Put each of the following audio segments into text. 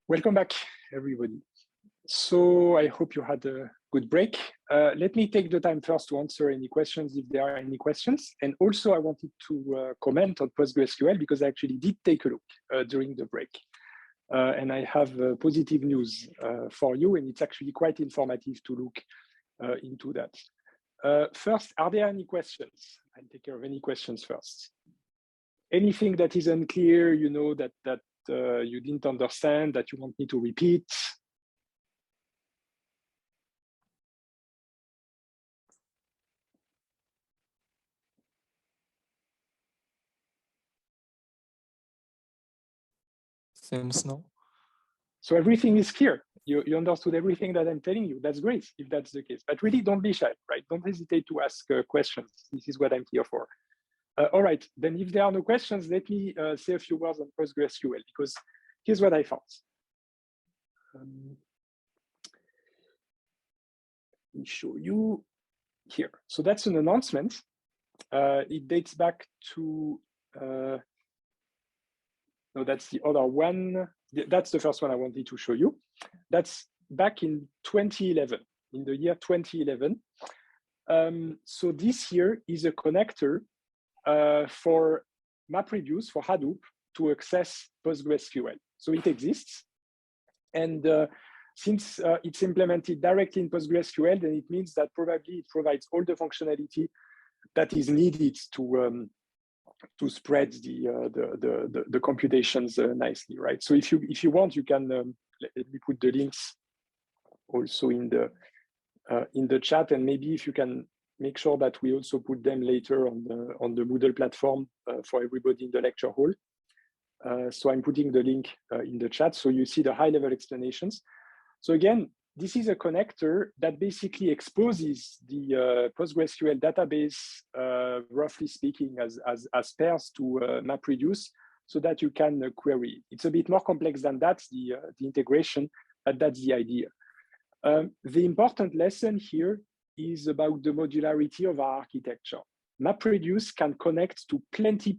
Welcome back, everybody. So I hope you had a good break. Let me take the time first to answer any questions if there are any questions. And also I wanted to comment on PostgreSQL because I actually did take a look during the break. And I have positive news for you, and it's actually quite informative to look into that. First, are there any questions? I'll take care of any questions first. Anything that is unclear, you know, that you didn't understand, that you want me to repeat? Seems no. So everything is clear. You understood everything that I'm telling you. That's great if that's the case. But really, don't be shy, right? Don't hesitate to ask questions. This is what I'm here for. All right, then if there are no questions, let me say a few words on PostgreSQL, because here's what I found. Let me show you here. So that's an announcement. It dates back to, no, that's the other one. That's the first one I wanted to show you. That's back in 2011, in the year 2011. So this here is a connector for MapReduce, for Hadoop, to access PostgreSQL. So it exists. And since it's implemented directly in PostgreSQL, then it means that probably it provides all the functionality that is needed to spread the computations nicely, right? So if you want, you can let me put the links also in the chat, and maybe if you can make sure that we also put them later on the Moodle platform for everybody in the lecture hall. So I'm putting the link in the chat so you see the high-level explanations. So again, this is a connector that basically exposes the PostgreSQL database, roughly speaking, as pairs to MapReduce, so that you can query. It's a bit more complex than that, the integration, but that's the idea. The important lesson here is about the modularity of our architecture. MapReduce can connect to plenty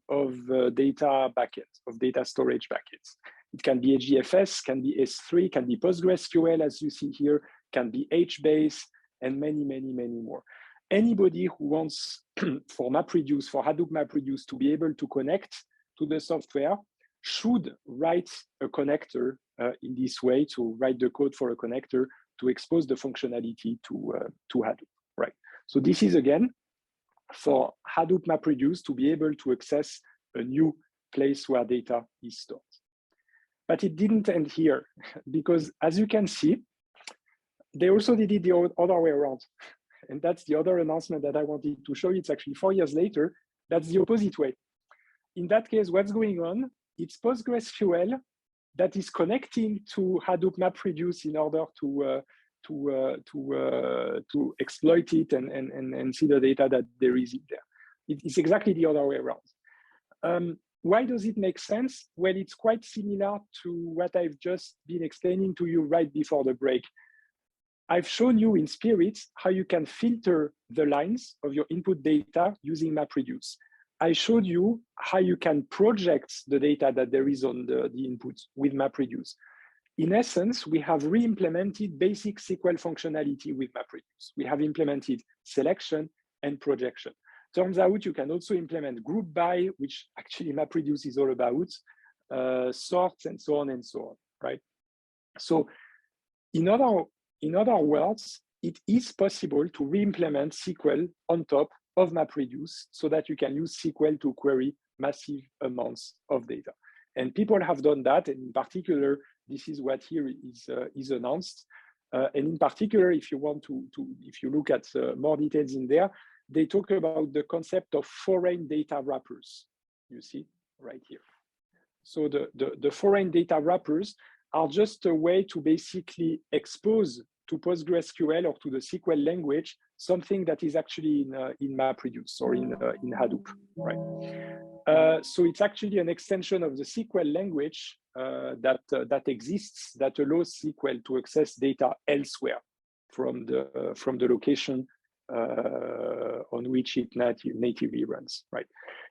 of data backends, of data storage backends. It can be HDFS, can be S3, can be PostgreSQL, as you see here, can be HBase, and many more. Anybody who wants for MapReduce, for Hadoop MapReduce, to be able to connect to the software should write a connector in this way, to write the code for a connector to expose the functionality to Hadoop, right? So this is, again, for Hadoop MapReduce to be able to access a new place where data is stored. But it didn't end here, because as you can see, they also did it the other way around. And that's the other announcement that I wanted to show you. It's actually 4 years later. That's the opposite way. In that case, what's going on? It's PostgreSQL that is connecting to Hadoop MapReduce in order to exploit it and see the data that there is in there. It's exactly the other way around. Why does it make sense? Well, it's quite similar to what I've just been explaining to you right before the break. I've shown you in Spirit how you can filter the lines of your input data using MapReduce. I showed you how you can project the data that there is on the input with MapReduce. In essence, we have re-implemented basic SQL functionality with MapReduce. We have implemented selection and projection. Turns out you can also implement group by, which actually MapReduce is all about, sorts, and so on, right? So in other words, it is possible to re-implement SQL on top of MapReduce so that you can use SQL to query massive amounts of data. And people have done that, and in particular, this is what here is announced. And in particular, if you want if you look at more details in there, they talk about the concept of foreign data wrappers, you see right here. So the foreign data wrappers are just a way to basically expose to PostgreSQL or to the SQL language something that is actually in MapReduce or in Hadoop, right? So it's actually an extension of the SQL language that exists, that allows SQL to access data elsewhere from the location on which it natively runs, right?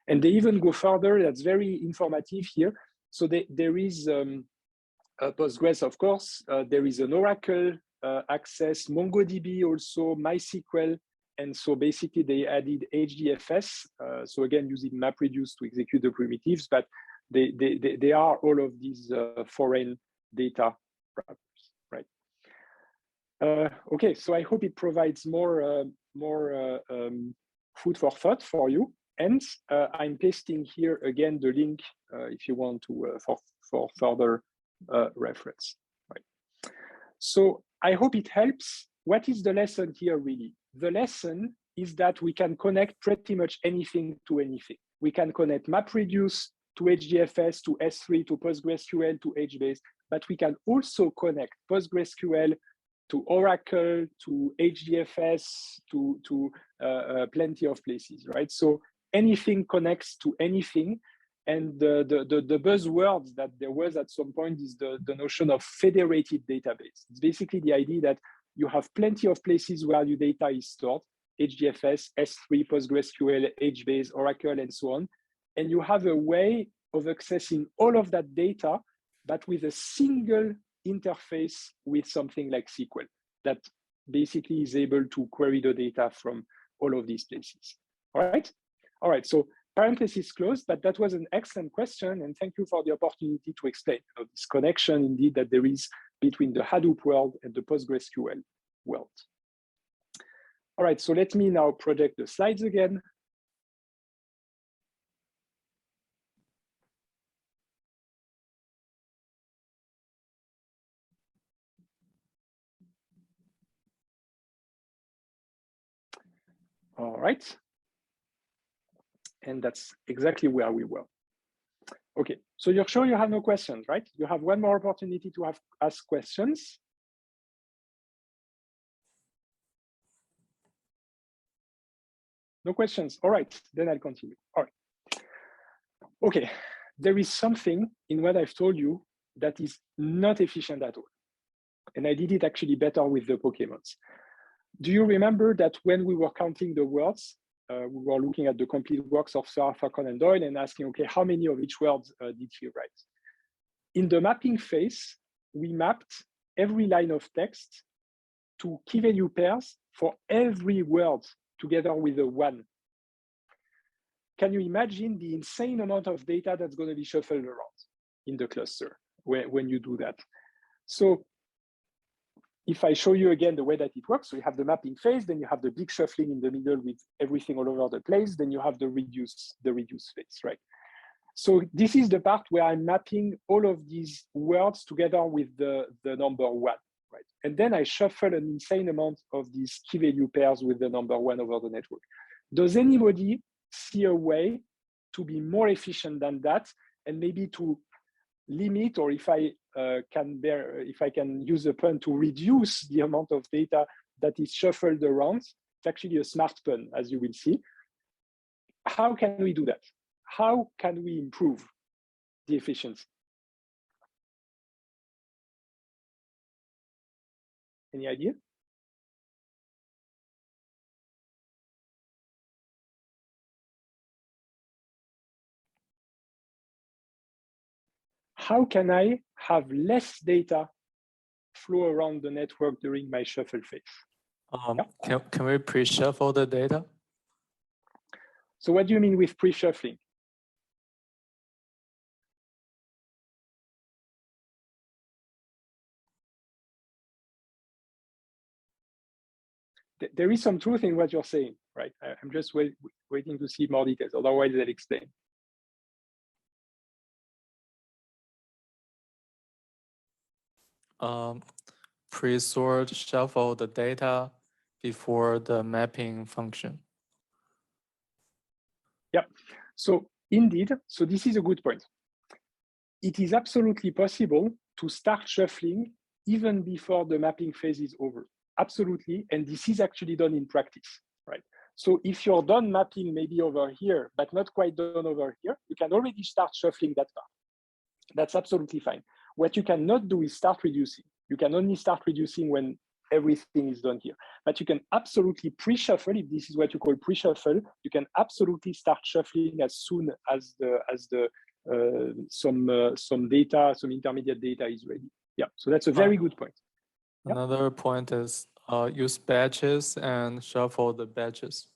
And they even go further. That's very informative here. So there is Postgres, of course. There is an Oracle access, MongoDB also, MySQL. And so basically they added HDFS. So again, using MapReduce to execute the primitives, but they are all of these foreign data wrappers, right? Okay, so I hope it provides more food for thought for you. And I'm pasting here again the link if you want to for further reference. Right. So I hope it helps. What is the lesson here really? The lesson is that we can connect pretty much anything to anything. We can connect MapReduce to HDFS, to S3, to PostgreSQL, to HBase, but we can also connect PostgreSQL to Oracle, to HDFS, to plenty of places, right? So anything connects to anything. And the buzzwords that there was at some point is the notion of federated database. It's basically the idea that you have plenty of places where your data is stored, HDFS, S3, PostgreSQL, HBase, Oracle, and so on. And you have a way of accessing all of that data, but with a single interface with something like SQL that basically is able to query the data from all of these places. All right. So parenthesis closed, but that was an excellent question, and thank you for the opportunity to explain this connection indeed that there is between the Hadoop world and the PostgreSQL world. All right, so let me now project the slides again. All right. And that's exactly where we were. Okay, so you're sure you have no questions, right? You have one more opportunity to ask questions. No questions. All right, then I'll continue. All right. Okay, there is something in what I've told you that is not efficient at all. And I did it actually better with the Pokemons. Do you remember that when we were counting the words, we were looking at the complete works of Sir Arthur Conan Doyle and asking, okay, how many of each word did he write? In the mapping phase, we mapped every line of text to key value pairs for every word together with a 1. Can you imagine the insane amount of data that's going to be shuffled around in the cluster when you do that? So if I show you again the way that it works, so you have the mapping phase, then you have the big shuffling in the middle with everything all over the place, then you have the reduce phase, right? So this is the part where I'm mapping all of these words together with the number 1, right? And then I shuffle an insane amount of these key value pairs with the number 1 over the network. Does anybody see a way to be more efficient than that, and maybe to limit, or if I can use a pun, to reduce the amount of data that is shuffled around? It's actually a smart pun, as you will see. How can we do that? How can we improve the efficiency? Any idea? How can I have less data flow around the network during my shuffle phase? Can we pre-shuffle the data? So what do you mean with pre-shuffling? There is some truth in what you're saying, right? I'm just waiting to see more details. Otherwise, I'll explain. Pre-sort, shuffle the data before the mapping function. Yeah, so indeed, so this is a good point. It is absolutely possible to start shuffling even before the mapping phase is over. Absolutely, and this is actually done in practice, right? So if you're done mapping maybe over here, but not quite done over here, you can already start shuffling that part. That's absolutely fine. What you cannot do is start reducing. You can only start reducing when everything is done here. But you can absolutely pre-shuffle, if this is what you call pre-shuffle, you can absolutely start shuffling as soon as the some data, some intermediate data is ready. Yeah, so that's a very good point. Another point is use batches and shuffle the batches.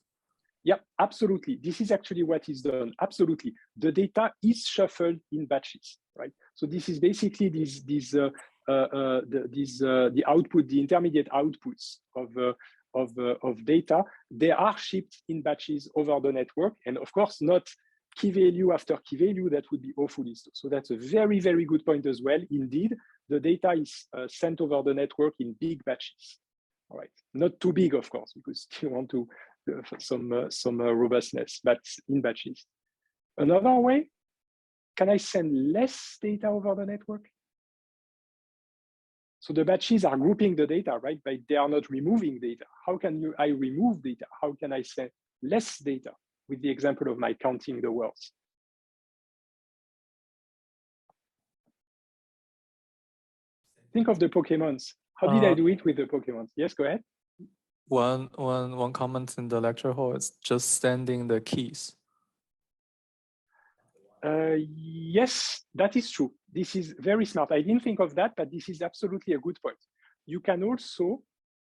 Yeah, absolutely. This is actually what is done. Absolutely, the data is shuffled in batches, right? So this is basically the output, the intermediate outputs of data. They are shipped in batches over the network, and of course, not key value after key value. That would be awfully slow. So that's a very, very good point as well. Indeed, the data is sent over the network in big batches. All right, not too big, of course, because you want to some robustness, but in batches. Another way, can I send less data over the network? So the batches are grouping the data, right? But they are not removing data. How can I remove data? How can I send less data? With the example of my counting the words. Think of the Pokemons. How did I do it with the Pokemons? Yes, go ahead. One comment in the lecture hall is just sending the keys. Yes, that is true. This is very smart. I didn't think of that, but this is absolutely a good point. You can also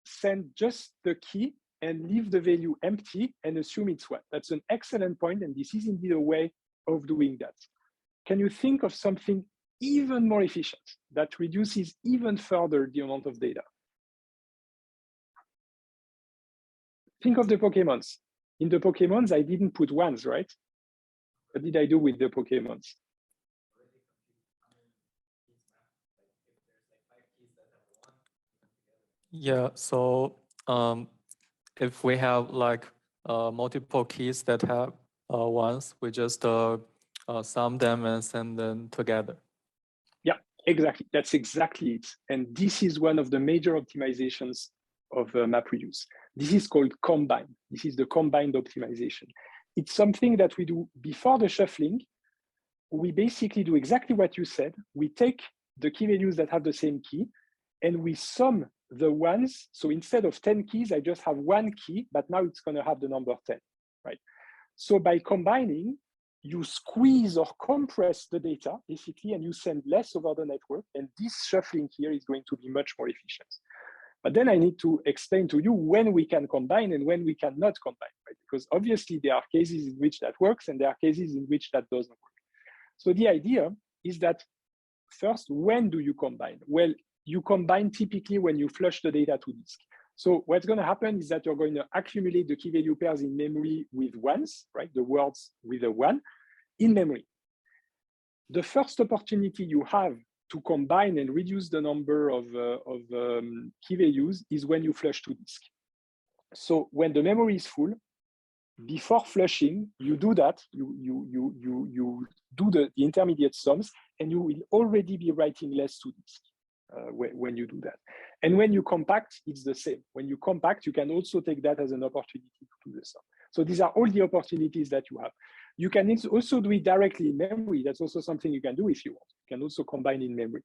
send just the key and leave the value empty and assume it's one. That's an excellent point, and this is indeed a way of doing that. Can you think of something even more efficient that reduces even further the amount of data? Think of the Pokemons. In the Pokemons, I didn't put ones, right? What did I do with the Pokemons? Yeah, so if we have like multiple keys that have ones, we just sum them and send them together. Yeah, exactly. That's exactly it. And this is one of the major optimizations of MapReduce. This is called combine. This is the combined optimization. It's something that we do before the shuffling. We basically do exactly what you said. We take the key values that have the same key and we sum the ones. So instead of 10 keys, I just have one key, but now it's going to have the number 10, right? So by combining, you squeeze or compress the data basically, and you send less over the network. And this shuffling here is going to be much more efficient. But then I need to explain to you when we can combine and when we cannot combine, right? Because obviously there are cases in which that works and there are cases in which that doesn't work. So the idea is that first, when do you combine? Well, you combine typically when you flush the data to disk. So what's going to happen is that you're going to accumulate the key value pairs in memory with ones, right? The words with a one in memory. The first opportunity you have to combine and reduce the number of key values is when you flush to disk. So when the memory is full, before flushing, you do that, you do the intermediate sums, and you will already be writing less to disk when you do that. And when you compact, it's the same. When you compact, you can also take that as an opportunity to do the sum. So these are all the opportunities that you have. You can also do it directly in memory. That's also something you can do if you want. You can also combine in memory.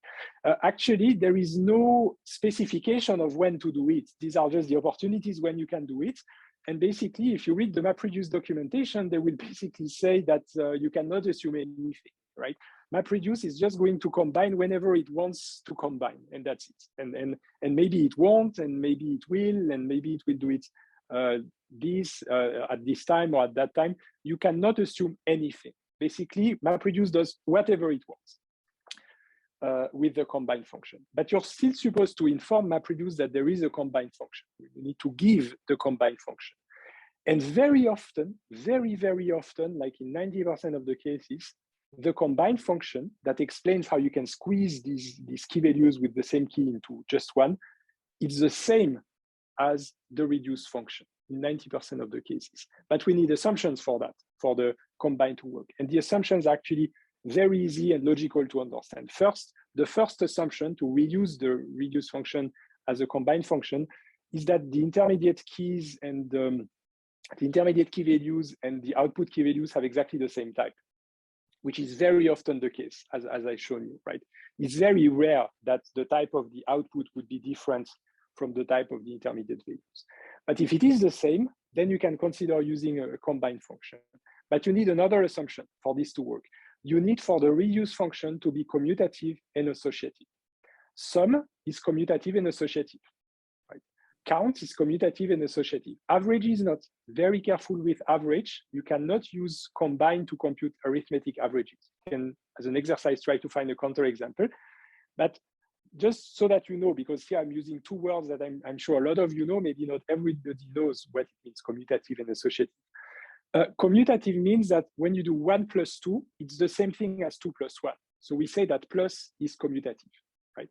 Actually, there is no specification of when to do it. These are just the opportunities when you can do it. And basically, if you read the MapReduce documentation, they will basically say that you cannot assume anything, right? MapReduce is just going to combine whenever it wants to combine, and that's it. And maybe it won't, and maybe it will, and maybe it will do it at this time or at that time. You cannot assume anything. Basically, MapReduce does whatever it wants with the combine function. But you're still supposed to inform MapReduce that there is a combine function. You need to give the combine function. And very often, very, very often, like in 90% of the cases, the combine function that explains how you can squeeze these key values with the same key into just one, it's the same as the reduce function in 90% of the cases. But we need assumptions for that, for the combine to work. And the assumptions are actually very easy and logical to understand. First, the first assumption to reuse the reduce function as a combine function is that the intermediate keys and the intermediate key values and the output key values have exactly the same type, which is very often the case, as I've shown you, right? It's very rare that the type of the output would be different from the type of the intermediate values. But if it is the same, then you can consider using a combine function. But you need another assumption for this to work. you need for the reduce function to be commutative and associative. Sum is commutative and associative. Right? Count is commutative and associative. Average is not. Very careful with average. You cannot use combine to compute arithmetic averages. You can, as an exercise, try to find a counterexample. But just so that you know, because here I'm using two words that I'm sure a lot of you know, maybe not everybody knows what it means, commutative and associative. Commutative means that when you do 1 plus 2, it's the same thing as 2 plus 1. So we say that plus is commutative, right?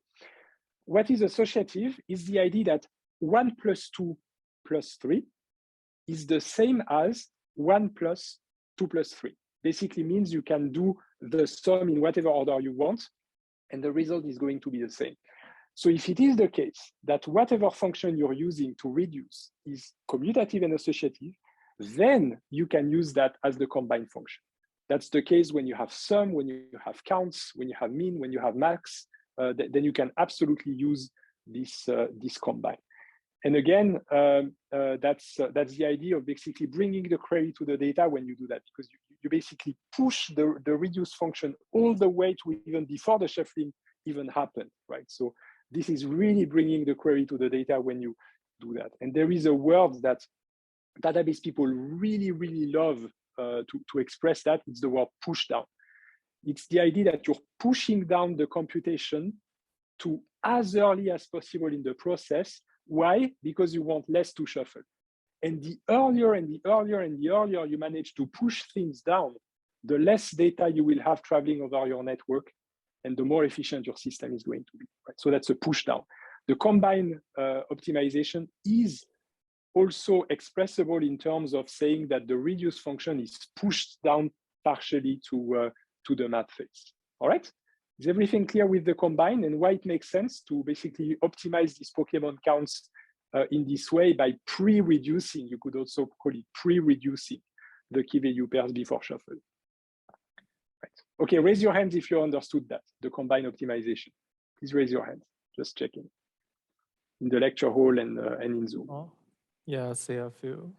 What is associative is the idea that 1 plus 2 plus 3 is the same as 1 plus 2 plus 3. Basically means you can do the sum in whatever order you want, and the result is going to be the same. So if it is the case that whatever function you're using to reduce is commutative and associative, then you can use that as the combine function. That's the case when you have sum, when you have counts, when you have mean, when you have max, then you can absolutely use this combine. And again, that's the idea of basically bringing the query to the data when you do that, because you basically push the reduce function all the way to even before the shuffling even happened, right? So this is really bringing the query to the data when you do that. And there is a word that database people really, really love to express that. It's the word push down. It's the idea that you're pushing down the computation to as early as possible in the process. Why? Because you want less to shuffle. And the earlier and the earlier and the earlier you manage to push things down, the less data you will have traveling over your network, and the more efficient your system is going to be. Right? So that's a push down. The combine optimization is also expressible in terms of saying that the reduce function is pushed down partially to the map phase. All right? Is everything clear with the combine and why it makes sense to basically optimize these Pokemon counts in this way by pre-reducing? You could also call it pre-reducing the key value pairs before shuffle. Right. Okay, raise your hands if you understood that, the combine optimization. Please raise your hands, just checking. In the lecture hall and in Zoom. Oh, yeah, I see a few.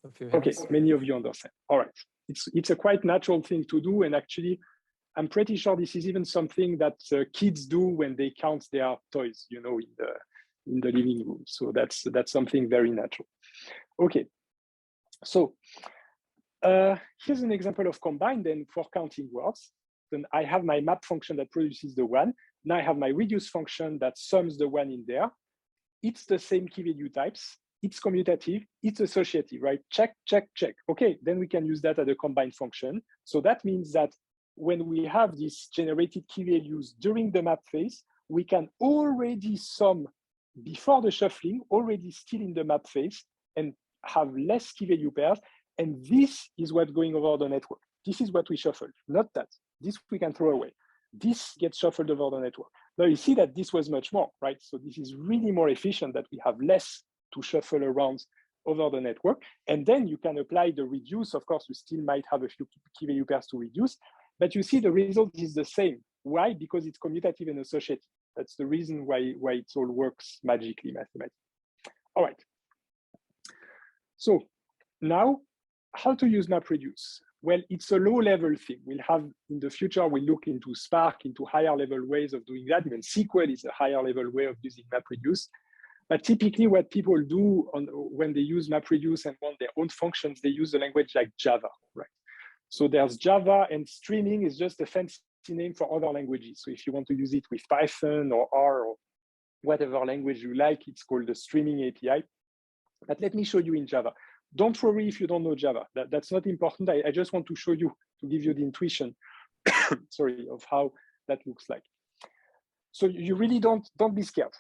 Okay, many of you understand. All right, it's a quite natural thing to do, and actually, I'm pretty sure this is even something that kids do when they count their toys, you know, in the living room. So that's something very natural. Okay, so here's an example of combine then for counting words. Then I have my map function that produces the one. Now I have my reduce function that sums the one in there. It's the same key value types. It's commutative, it's associative, right? Check, check, check. Okay, then we can use that as a combine function. So that means that when we have these generated key values during the map phase, we can already sum before the shuffling, already still in the map phase, and have less key value pairs. And this is what's going over the network. This is what we shuffle, not that. This we can throw away. This gets shuffled over the network. Now you see that this was much more, right? So this is really more efficient that we have less to shuffle around over the network. And then you can apply the reduce. Of course, you still might have a few key value pairs to reduce, but you see the result is the same. Why? Because it's commutative and associative. That's the reason why it all works magically mathematically. All right. So now, how to use MapReduce? Well, it's a low-level thing. We'll have, in the future, we'll look into Spark, into higher-level ways of doing that. Even SQL is a higher-level way of using MapReduce. But typically what people do when they use MapReduce and want their own functions, they use a language like Java, right? So there's Java, and streaming is just a fancy name for other languages. So if you want to use it with Python or R or whatever language you like, it's called the streaming API. But let me show you in Java. Don't worry if you don't know Java. That's not important. I just want to show you, to give you the intuition, sorry, of how that looks like. So you really don't be scared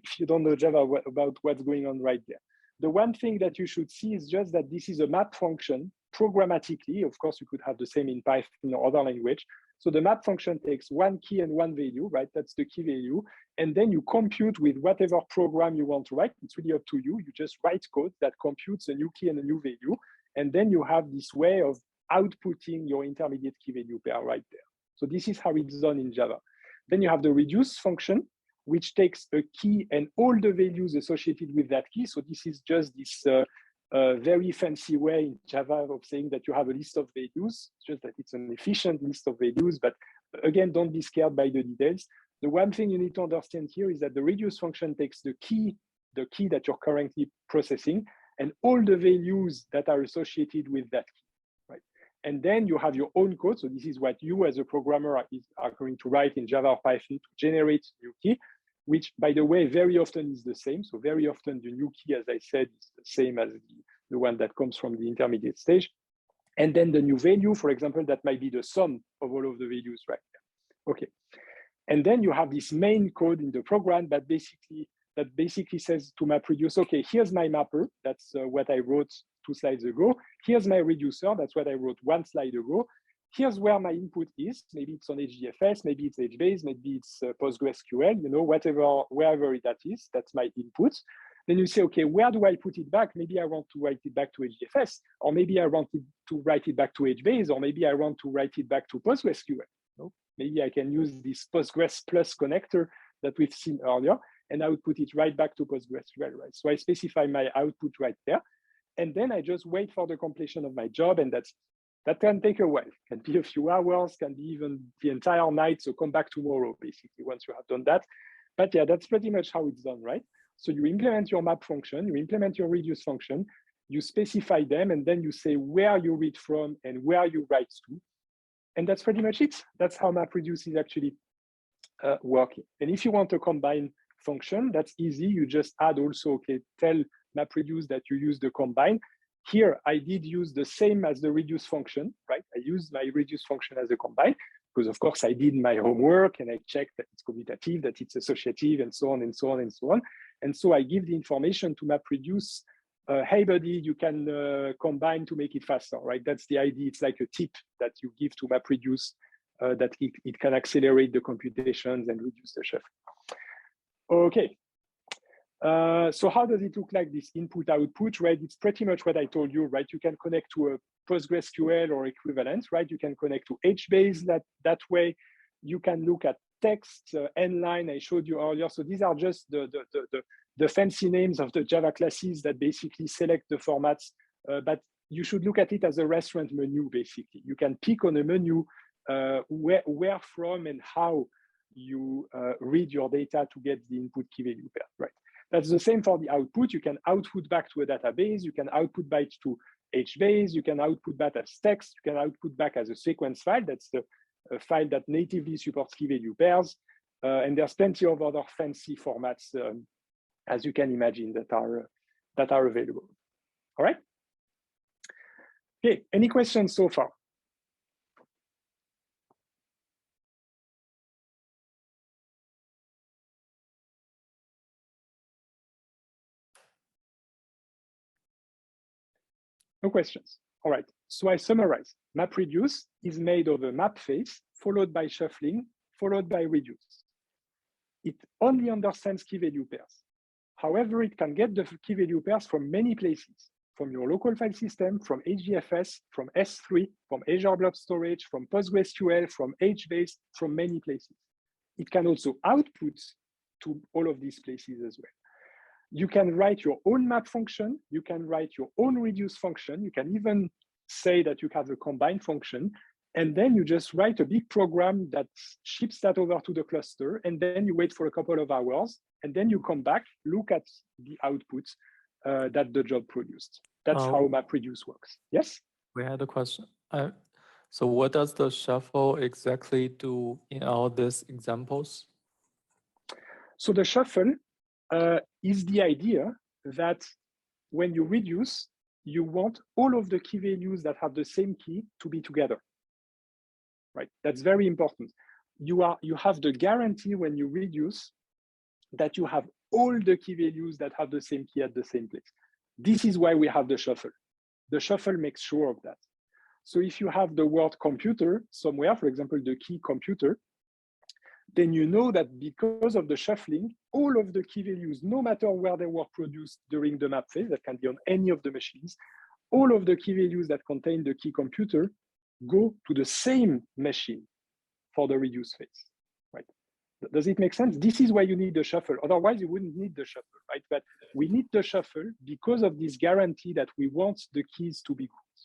if you don't know Java about what's going on right there. The one thing that you should see is just that this is a map function programmatically. Of course, you could have the same in Python or other language. So the map function takes one key and one value, right? That's the key value. And then you compute with whatever program you want to write. It's really up to you. You just write code that computes a new key and a new value. And then you have this way of outputting your intermediate key value pair right there. So this is how it's done in Java. Then you have the reduce function, which takes a key and all the values associated with that key. So this is just this very fancy way in Java of saying that you have a list of values, just that it's an efficient list of values. But again, don't be scared by the details. The one thing you need to understand here is that the reduce function takes the key that you're currently processing, and all the values that are associated with that key, right? And then you have your own code. So this is what you as a programmer are going to write in Java or Python to generate new key, which, by the way, very often is the same. So very often the new key, as I said, is the same as the one that comes from the intermediate stage. And then the new value, for example, that might be the sum of all of the values right there. Okay. And then you have this main code in the program that basically says to MapReduce, okay, here's my mapper. That's what I wrote 2 slides ago. Here's my reducer. That's what I wrote 1 slide ago. Here's where my input is. Maybe it's on HDFS, maybe it's HBase, maybe it's PostgreSQL, you know, wherever that is, that's my input. Then you say, okay, where do I put it back? Maybe I want to write it back to HDFS, or maybe I want to write it back to HBase, or maybe I want to write it back to PostgreSQL. You know? Maybe I can use this Postgres plus connector that we've seen earlier, and I would put it right back to PostgreSQL, right? So I specify my output right there, and then I just wait for the completion of my job, and that can take a while. Can be a few hours, can be even the entire night. So come back tomorrow, basically, once you have done that. But yeah, that's pretty much how it's done, right? So you implement your map function, you implement your reduce function, you specify them, and then you say where you read from and where you write to. And that's pretty much it. That's how MapReduce is actually working. And if you want a combine function, that's easy. You just add also, okay, tell MapReduce that you use the combine. Here, I did use the same as the reduce function, right? I used my reduce function as a combine because, of course, I did my homework and I checked that it's commutative, that it's associative, and so on and so on and so on. And so I give the information to MapReduce. Hey, buddy, you can combine to make it faster, right? That's the idea. It's like a tip that you give to MapReduce that it can accelerate the computations and reduce the shuffle. Okay. So how does it look like, this input output, right? It's pretty much what I told you, right? You can connect to a PostgreSQL or equivalent, right? You can connect to HBase that way. You can look at text, nline I showed you earlier. So these are just the fancy names of the Java classes that basically select the formats, but you should look at it as a restaurant menu, basically. You can pick on a menu where from and how you read your data to get the input key value pair, right? That's the same for the output. You can output back to a database. You can output back to HBase. You can output back as text. You can output back as a sequence file. That's the file that natively supports key value pairs. And there's plenty of other fancy formats, as you can imagine, that are available. All right. Okay. Any questions so far? No questions. All right, so I summarize. MapReduce is made of a map phase, followed by shuffling, followed by reduce. It only understands key value pairs. However, it can get the key value pairs from many places, from your local file system, from HDFS, from S3, from Azure Blob Storage, from PostgreSQL, from HBase, from many places. It can also output to all of these places as well. You can write your own map function. You can write your own reduce function. You can even say that you have a combine function. And then you just write a big program that ships that over to the cluster. And then you wait for a couple of hours. And then you come back, look at the output that the job produced. That's how MapReduce works. Yes? We had a question. So what does the shuffle exactly do in all these examples? So the shuffle is the idea that when you reduce, you want all of the key values that have the same key to be together, right? That's very important. You have the guarantee when you reduce that you have all the key values that have the same key at the same place. This is why we have the shuffle. The shuffle makes sure of that. So if you have the word computer somewhere, for example, the key computer, then you know that because of the shuffling, all of the key values, no matter where they were produced during the map phase, that can be on any of the machines, all of the key values that contain the key computer go to the same machine for the reduce phase, right? Does it make sense? This is why you need the shuffle. Otherwise, you wouldn't need the shuffle, right? But we need the shuffle because of this guarantee that we want the keys to be good.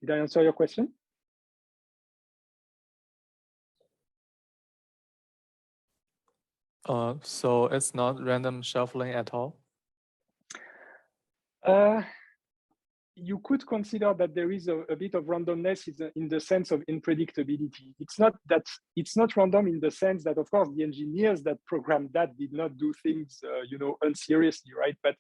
Did I answer your question? So it's not random shuffling at all? You could consider that there is a bit of randomness in the sense of unpredictability. It's not that it's not random in the sense that, of course, the engineers that programmed that did not do things, unseriously, right? But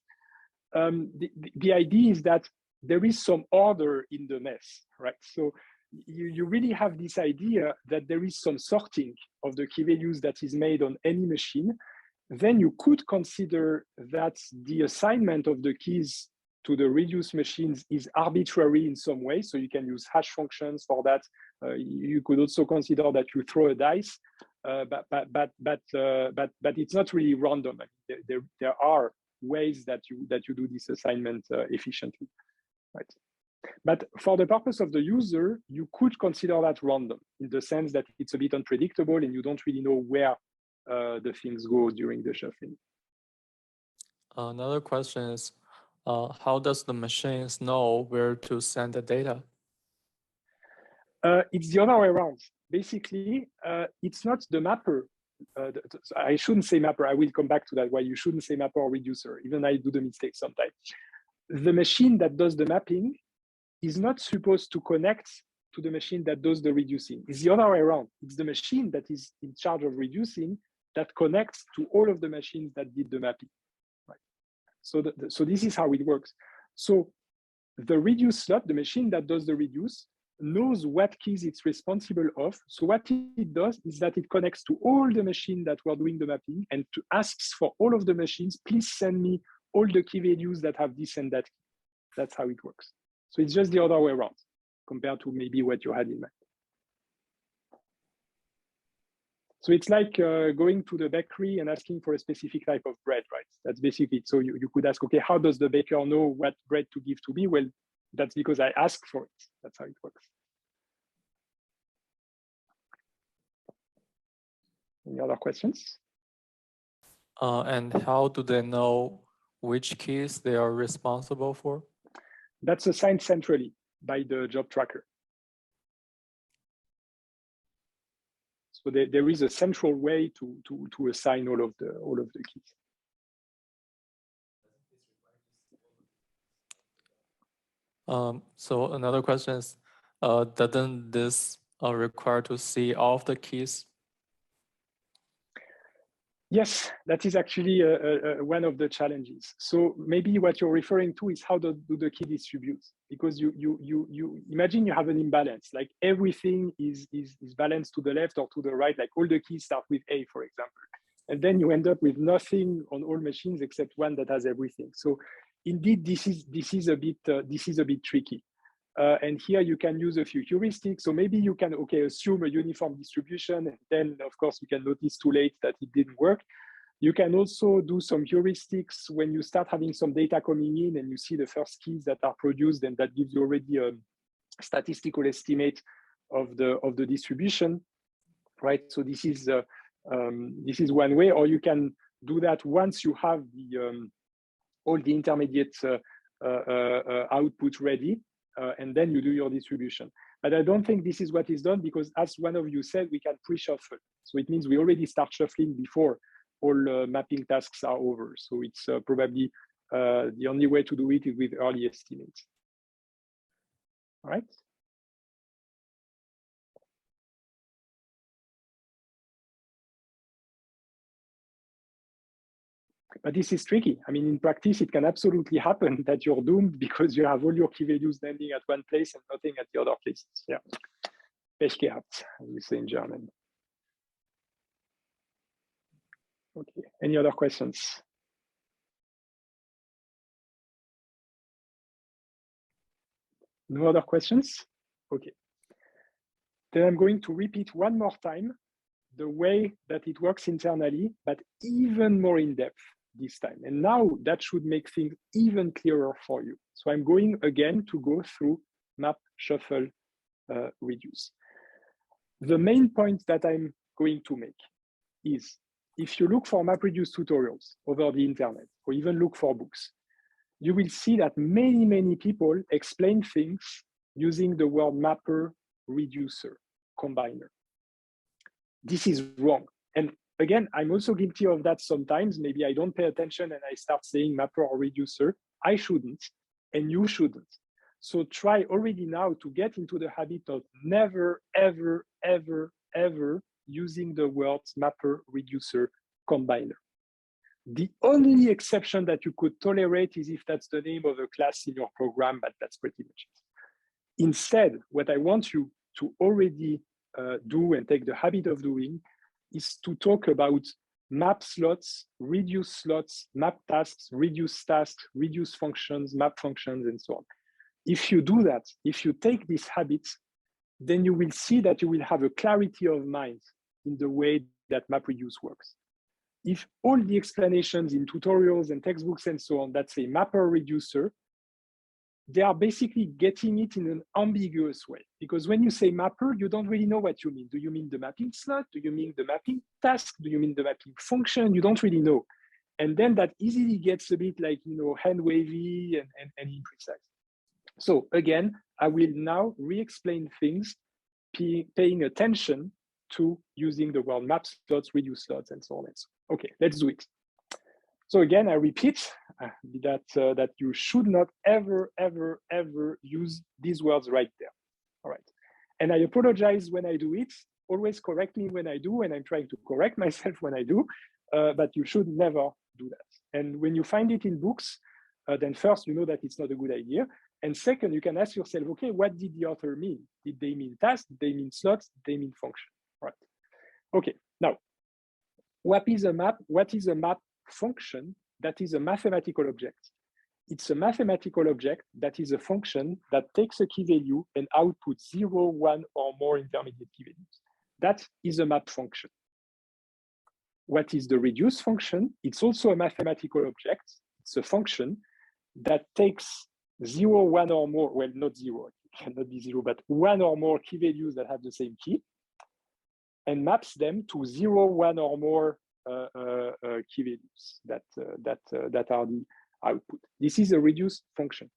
the idea is that there is some order in the mess, right? So you really have this idea that there is some sorting of the key values that is made on any machine. Then you could consider that the assignment of the keys to the reduced machines is arbitrary in some way. So you can use hash functions for that. You could also consider that you throw a dice, but it's not really random. I mean, there are ways that you do this assignment efficiently, right? But for the purpose of the user, you could consider that random in the sense that it's a bit unpredictable and you don't really know where the things go during the shuffling. Another question is, how does the machines know where to send the data? It's the other way around. Basically, it's not the mapper. I shouldn't say mapper. I will come back to that, why you shouldn't say mapper or reducer. Even I do the mistake sometimes. The machine that does the mapping is not supposed to connect to the machine that does the reducing. It's the other way around. It's the machine that is in charge of reducing that connects to all of the machines that did the mapping. Right? So this is how it works. So the reduce slot, the machine that does the reduce, knows what keys it's responsible of. So what it does is that it connects to all the machines that were doing the mapping and asks for all of the machines, please send me all the key values that have this and that key. That's how it works. So it's just the other way around compared to maybe what you had in mind. So it's like going to the bakery and asking for a specific type of bread, right? That's basically it. So you could ask, okay, how does the baker know what bread to give to me? Well, that's because I ask for it. That's how it works. Any other questions? And how do they know which keys they are responsible for? That's assigned centrally by the job tracker. So there is a central way to assign all of the keys. So another question is, doesn't this require to see all of the keys? Yes, that is actually one of the challenges. So maybe what you're referring to is how do the key distribute? Because you imagine you have an imbalance, like everything is balanced to the left or to the right, like all the keys start with A, for example. And then you end up with nothing on all machines except one that has everything. So indeed, this is a bit tricky. And here you can use a few heuristics. So maybe you can, assume a uniform distribution. And then, of course, you can notice too late that it didn't work. You can also do some heuristics when you start having some data coming in and you see the first keys that are produced, and that gives you already a statistical estimate of the distribution, right? So this is one way. Or you can do that once you have all the intermediate output ready. And then you do your distribution. But I don't think this is what is done, because as one of you said, we can pre-shuffle. So it means we already start shuffling before all mapping tasks are over. So it's probably the only way to do it is with early estimates. All right. But this is tricky. I mean, in practice, it can absolutely happen that you're doomed because you have all your key values landing at one place and nothing at the other places. Yeah. Pech gehabt, as we say in German. Okay. Any other questions? No other questions? Okay. Then I'm going to repeat one more time the way that it works internally, but even more in depth this time. And now that should make things even clearer for you. So I'm going again to go through map, shuffle, reduce. The main point that I'm going to make is if you look for MapReduce tutorials over the internet, or even look for books, you will see that many people explain things using the word mapper, reducer, combiner. This is wrong. And again, I'm also guilty of that sometimes. Maybe I don't pay attention and I start saying mapper or reducer. I shouldn't, and you shouldn't. So try already now to get into the habit of never, ever using the words mapper, reducer, combiner. The only exception that you could tolerate is if that's the name of a class in your program, but that's pretty much it. Instead, what I want you to already do and take the habit of doing is to talk about map slots, reduce map tasks, reduce functions, map functions, and so on. If you do that, if you take this habit, then you will see that you will have a clarity of mind in the way that MapReduce works. If all the explanations in tutorials and textbooks and so on that say mapper reducer, they are basically getting it in an ambiguous way. Because when you say mapper, you don't really know what you mean. Do you mean the mapping slot? Do you mean the mapping task? Do you mean the mapping function? You don't really know. And then that easily gets a bit like, hand wavy and imprecise. So again, I will now re-explain things, paying attention to using the word map slots, reduce slots, and so on and so on. Okay, let's do it. So again, I repeat that you should not ever use these words right there. All right. And I apologize when I do it. Always correct me when I do, and I'm trying to correct myself when I do, but you should never do that. And when you find it in books, then first, you know that it's not a good idea. And second, you can ask yourself, okay, what did the author mean? Did they mean task? Did they mean slots? Did they mean function? All right. Okay, now, what is a map? What is a map function? That is a mathematical object. It's a mathematical object that is a function that takes a key value and outputs 0, 1, or more intermediate key values. That is a map function. What is the reduce function? It's also a mathematical object. It's a function that takes 0, 1, or more, well, not 0, it cannot be 0, but 1 or more key values that have the same key and maps them to 0, 1, or more key values that are the output. This is a reduce function.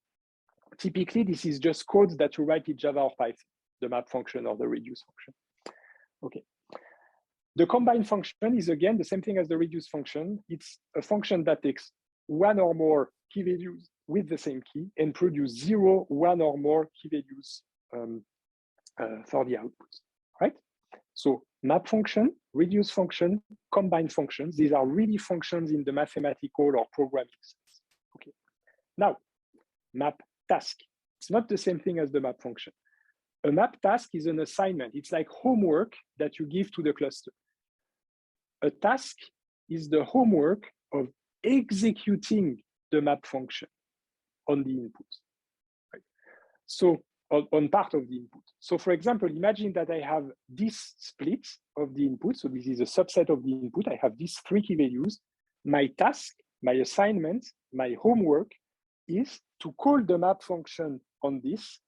Typically, this is just code that you write in Java or Python, the map function or the reduce function. Okay. The combine function is again the same thing as the reduce function. It's a function that takes 1 or more key values with the same key and produce 0, 1, or more key values for the output, right? So map function, reduce function, combine functions, these are really functions in the mathematical or programming sense. Okay. Now, map task. It's not the same thing as the map function. A map task is an assignment. It's like homework that you give to the cluster. A task is the homework of executing the map function on the input. Right? So on part of the input. So for example, imagine that I have this split of the input. So this is a subset of the input. I have these 3 key values. My task, my assignment, my homework is to call the map function on this,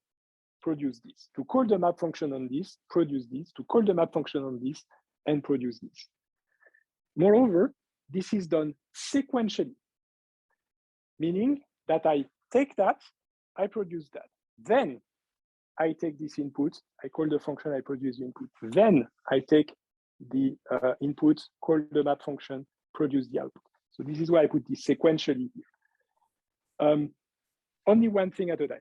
produce this. To call the map function on this, produce this. To call the map function on this, and produce this. Moreover, this is done sequentially, meaning that I take that, I produce that. Then I take this input, I call the function, I produce the input. Then I take the input, call the map function, produce the output. So this is why I put this sequentially here. Only one thing at a time.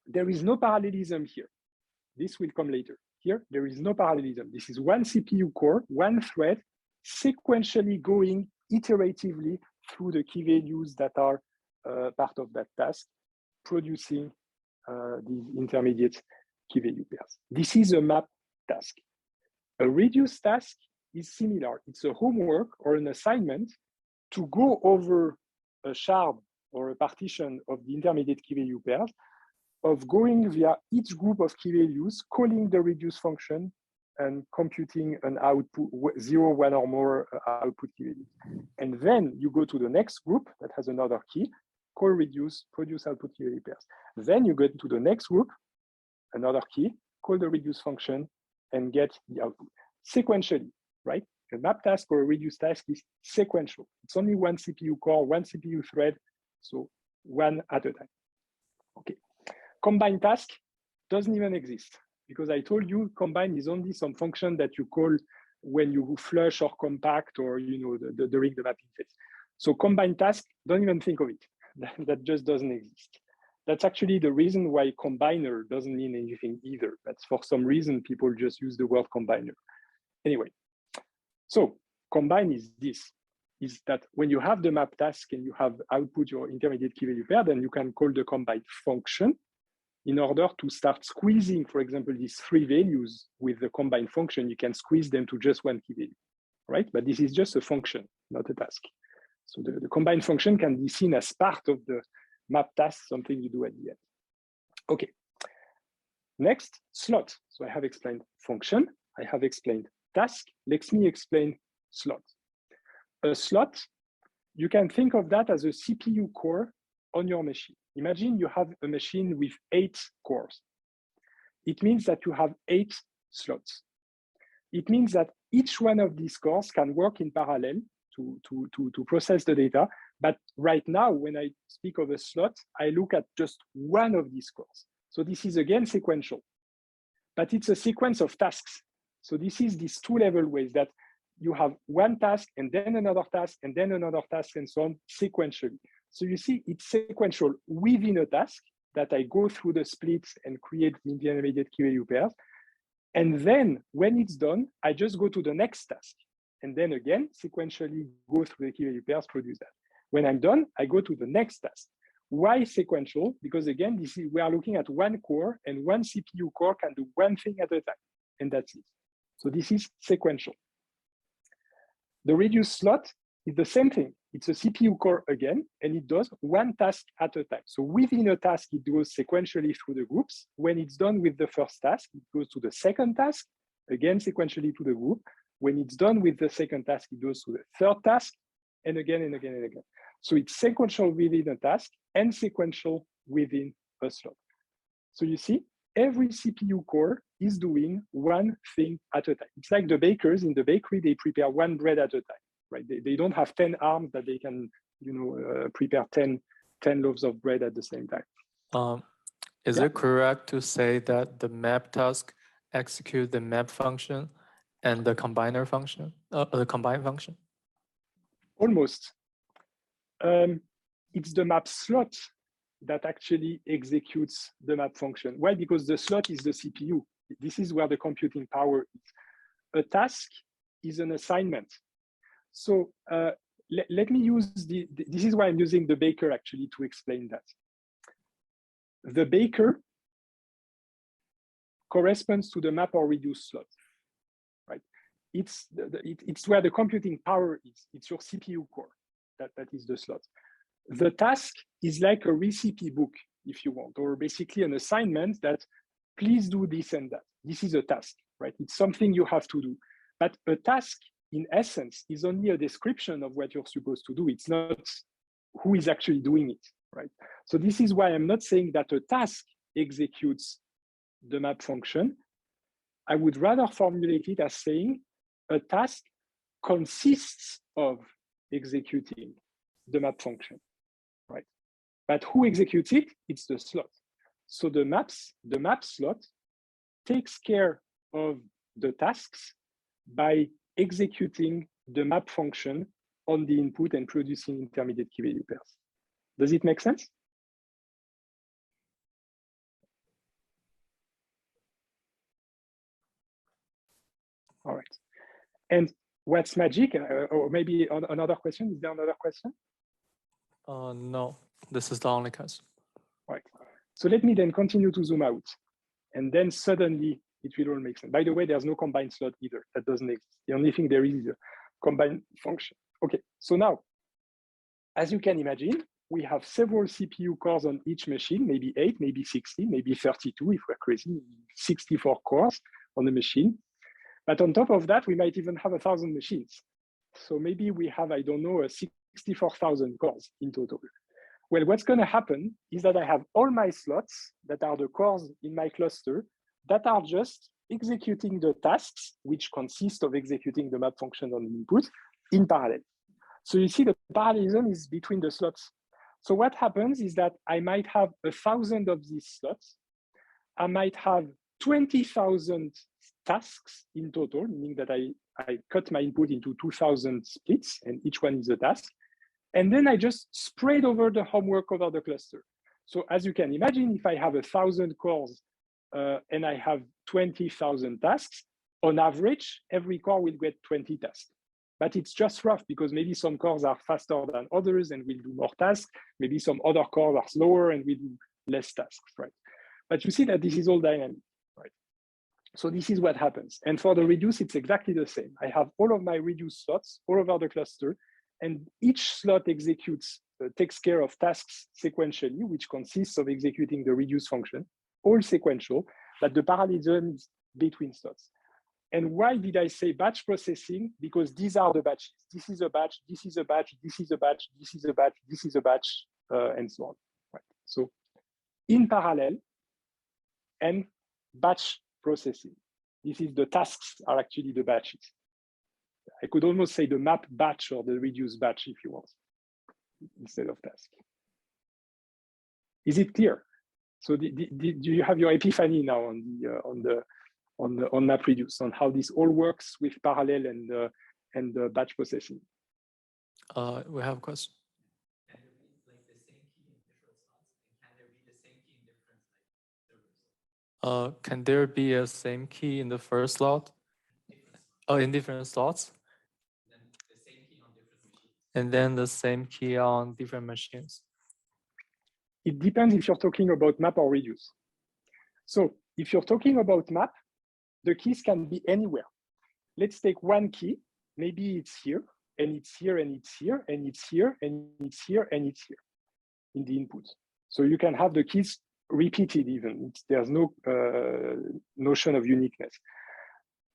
There is no parallelism here. This will come later. Here, there is no parallelism. This is one CPU core, one thread, sequentially going iteratively through the key values that are part of that task, producing these intermediate key value pairs. This is a map task. A reduce task is similar. It's a homework or an assignment to go over a shard or a partition of the intermediate key value pairs, of going via each group of key values, calling the reduce function, and computing an output 0, 1, or more output key values. And then you go to the next group that has another key, call reduce, produce output key value pairs. Then you go to the next group, another key, call the reduce function, and get the output sequentially, right? A map task or a reduce task is sequential. It's only one CPU core, one CPU thread, so one at a time. Okay. Combine task doesn't even exist because I told you combine is only some function that you call when you flush or compact or during the mapping phase. So combine task, don't even think of it. That just doesn't exist. That's actually the reason why combiner doesn't mean anything either. That's for some reason people just use the word combiner. Anyway, so combine is this, is that when you have the map task and you have output your intermediate key value pair, then you can call the combine function in order to start squeezing, for example, these three values with the combine function. You can squeeze them to just one key value, right? But this is just a function, not a task. So the combine function can be seen as part of the map task, something you do at the end. Okay. Next, slot. So I have explained function. I have explained task. Let me explain slot. A slot, you can think of that as a CPU core on your machine. Imagine you have a machine with 8 cores. It means that you have 8 slots. It means that each one of these cores can work in parallel to process the data. But right now, when I speak of a slot, I look at just one of these cores. So this is again sequential, but it's a sequence of tasks. So this is these two-level ways that you have one task and then another task and then another task and so on sequentially. So you see it's sequential within a task that I go through the splits and create the intermediate key value pairs. And then when it's done, I just go to the next task. And then again, sequentially go through the key value pairs, produce that. When I'm done, I go to the next task. Why sequential? Because again, we are looking at one core and one CPU core can do one thing at a time. And that's it. So this is sequential. The reduce slot is the same thing. It's a CPU core again, and it does one task at a time. So within a task, it goes sequentially through the groups. When it's done with the first task, it goes to the second task, again, sequentially to the group. When it's done with the second task, it goes to the third task, and again, and again, and again. So it's sequential within a task and sequential within a slot. So you see, every CPU core is doing one thing at a time. It's like the bakers in the bakery, they prepare one bread at a time, right? They don't have 10 arms that they can, prepare 10 loaves of bread at the same time. Is it correct to say that the map task execute the map function and the combiner function, the combine function? Almost. It's the map slot that actually executes the map function. Why? Because the slot is the CPU. This is where the computing power is. A task is an assignment. So let me use this is why I'm using the baker actually to explain that. The baker corresponds to the map or reduce slot, right? It's where the computing power is. It's your CPU core. That is the slot. The task is like a recipe book, if you want, or basically an assignment that please do this and that. This is a task, right? It's something you have to do. But a task, in essence, is only a description of what you're supposed to do. It's not who is actually doing it, right? So this is why I'm not saying that a task executes the map function. I would rather formulate it as saying a task consists of executing the map function, right? But who executes it? It's the slot. So the map slot takes care of the tasks by executing the map function on the input and producing intermediate key value pairs. Does it make sense? All right. And what's magic? Or maybe another question? Is there another question? No, this is the only question. Right. So let me then continue to zoom out. And then suddenly it will all make sense. By the way, there's no combine slot either. That doesn't exist. The only thing there is a combine function. Okay, so now, as you can imagine, we have several CPU cores on each machine, maybe 8, maybe 16, maybe 32 if we're crazy, 64 cores on the machine. But on top of that, we might even have 1,000 machines. So maybe we have, I don't know, 64,000 cores in total. Well, what's going to happen is that I have all my slots that are the cores in my cluster that are just executing the tasks, which consist of executing the map function on the input in parallel. So you see the parallelism is between the slots. So what happens is that I might have 1,000 of these slots. I might have 20,000 tasks in total, meaning that I cut my input into 2,000 splits, and each one is a task. And then I just spread over the homework over the cluster. So as you can imagine, if I have 1,000 cores and I have 20,000 tasks, on average, every core will get 20 tasks. But it's just rough because maybe some cores are faster than others and will do more tasks. Maybe some other cores are slower and will do less tasks, right? But you see that this is all dynamic, right? So this is what happens. And for the reduce, it's exactly the same. I have all of my reduce slots all over the cluster, and each slot executes, takes care of tasks sequentially, which consists of executing the reduce function, all sequential, but the parallelism is between slots. And why did I say batch processing? Because these are the batches. This is a batch, this is a batch, this is a batch, this is a batch, this is a batch, and so on. Right. So in parallel and batch processing. This is the tasks are actually the batches. I could almost say the map batch or the reduce batch if you want, instead of task. Is it clear? So do you have your epiphany now on MapReduce, on how this all works with parallel and batch processing? We have a question. Can there be a same key in the first slot? Oh, in different slots? And then the same key on different machines? It depends if you're talking about map or reduce. So if you're talking about map, the keys can be anywhere. Let's take one key. Maybe it's here, and it's here, and it's here, and it's here, and it's here, and it's here in the input. So you can have the keys repeated even. There's no notion of uniqueness.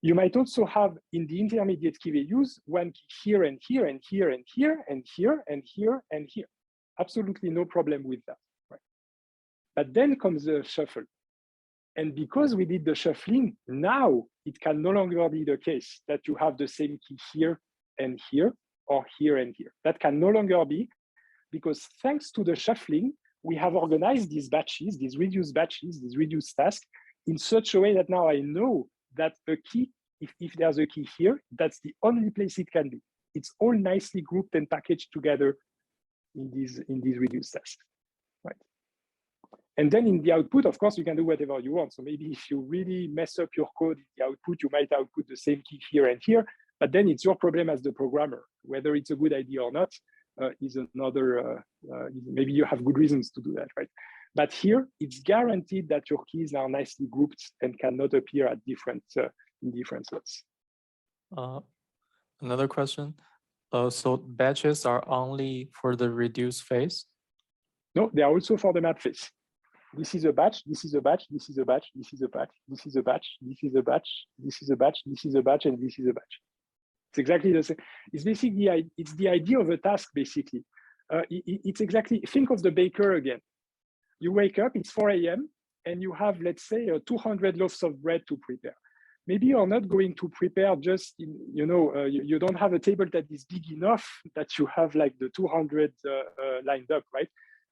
You might also have in the intermediate key values one key here and here and here and here and here and here and here. Absolutely no problem with that. Right? But then comes the shuffle. And because we did the shuffling, now it can no longer be the case that you have the same key here and here or here and here. That can no longer be, because thanks to the shuffling, we have organized these batches, these reduced tasks in such a way that now I know that a key, if there's a key here, that's the only place it can be. It's all nicely grouped and packaged together in these reduced tasks, right? And then in the output, of course, you can do whatever you want. So maybe if you really mess up your code in the output, you might output the same key here and here, but then it's your problem as the programmer. Whether it's a good idea or not is another, maybe you have good reasons to do that, right? But here, it's guaranteed that your keys are nicely grouped and cannot appear at in different slots. Another question. So batches are only for the reduce phase? No, they are also for the map phase. This is a batch, this is a batch, this is a batch, this is a batch, this is a batch, this is a batch, this is a batch, this is a batch, and this is a batch. It's exactly the same. It's basically, it's the idea of a task, basically. It's exactly, think of the baker again. You wake up, it's 4 a.m., and you have, let's say, 200 loaves of bread to prepare. Maybe you're not going to prepare just, you don't have a table that is big enough that you have like the 200 lined up, right?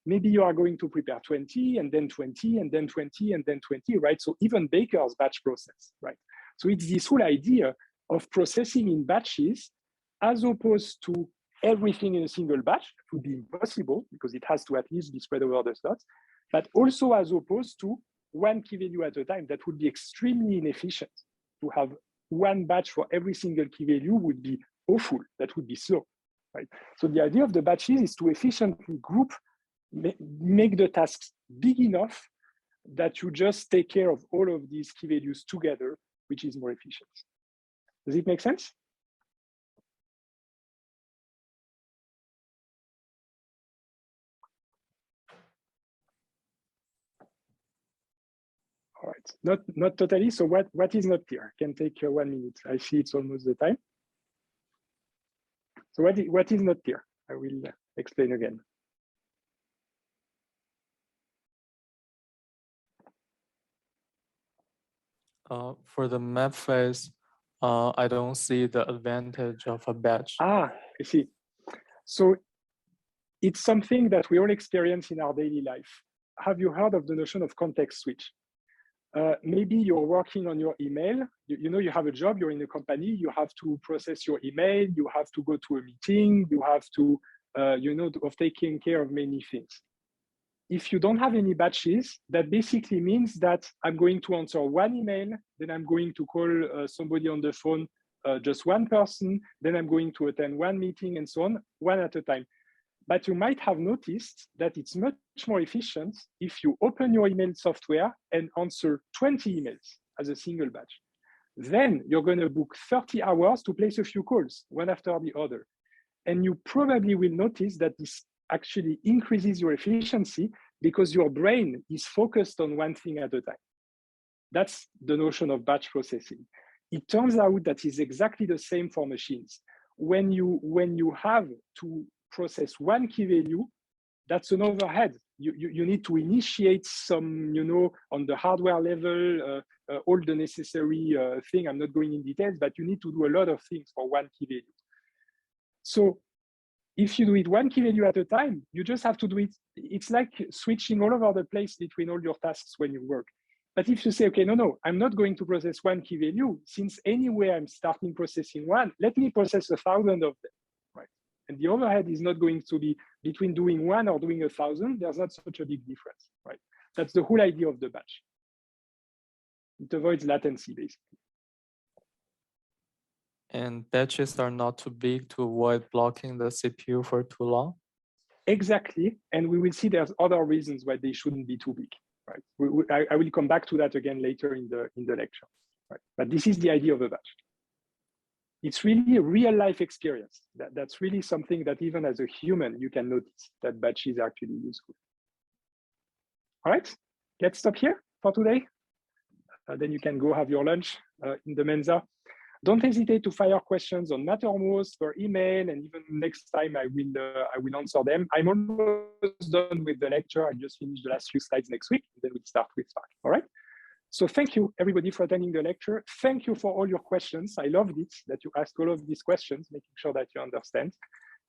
Maybe you are going to prepare 20 and then 20 and then 20 and then 20, right? So even bakers batch process, right? So it's this whole idea of processing in batches as opposed to everything in a single batch. It would be impossible because it has to at least be spread over the slots, but also as opposed to one key value at a time. That would be extremely inefficient. To have one batch for every single key value would be awful. That would be slow, right? So the idea of the batches is to efficiently group, make the tasks big enough that you just take care of all of these key values together, which is more efficient. Does it make sense? All right, not totally. So what is not clear? Can take 1 minute. I see it's almost the time. So what is not clear? I will explain again. For the map phase, I don't see the advantage of a batch. I see. So it's something that we all experience in our daily life. Have you heard of the notion of context switch? Maybe you're working on your email. You know, you have a job, you're in a company, you have to process your email, you have to go to a meeting, you have to, of taking care of many things. If you don't have any batches, that basically means that I'm going to answer one email, then I'm going to call somebody on the phone, just one person, then I'm going to attend one meeting and so on, one at a time. But you might have noticed that it's much more efficient if you open your email software and answer 20 emails as a single batch. Then you're going to book 30 hours to place a few calls, one after the other. And you probably will notice that this actually increases your efficiency because your brain is focused on one thing at a time. That's the notion of batch processing. It turns out that it's exactly the same for machines. When you have to process one key value, that's an overhead. You need to initiate some, on the hardware level, all the necessary thing. I'm not going in details, but you need to do a lot of things for one key value. So if you do it one key value at a time, you just have to do it. It's like switching all over the place between all your tasks when you work. But if you say, okay, no, I'm not going to process one key value, since anyway I'm starting processing one, let me process 1,000 of them, right? And the overhead is not going to be between doing one or doing 1,000. There's not such a big difference, right? That's the whole idea of the batch. It avoids latency, basically. And batches are not too big to avoid blocking the CPU for too long? Exactly. And we will see there's other reasons why they shouldn't be too big, right? I will come back to that again later in the lecture, right? But this is the idea of a batch. It's really a real life experience. That's really something that even as a human, you can notice that batches are actually useful. All right, let's stop here for today. Then you can go have your lunch in the Mensa. Don't hesitate to fire questions on MapReduce per email, and even next time I will answer them. I'm almost done with the lecture. I just finished the last few slides next week, and then we'll start with Spark. All right. So thank you everybody for attending the lecture. Thank you for all your questions. I loved it that you asked all of these questions, making sure that you understand.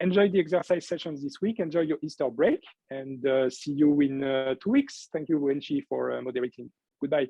Enjoy the exercise sessions this week. Enjoy your Easter break, and see you in 2 weeks. Thank you, Wenchi, for moderating. Goodbye.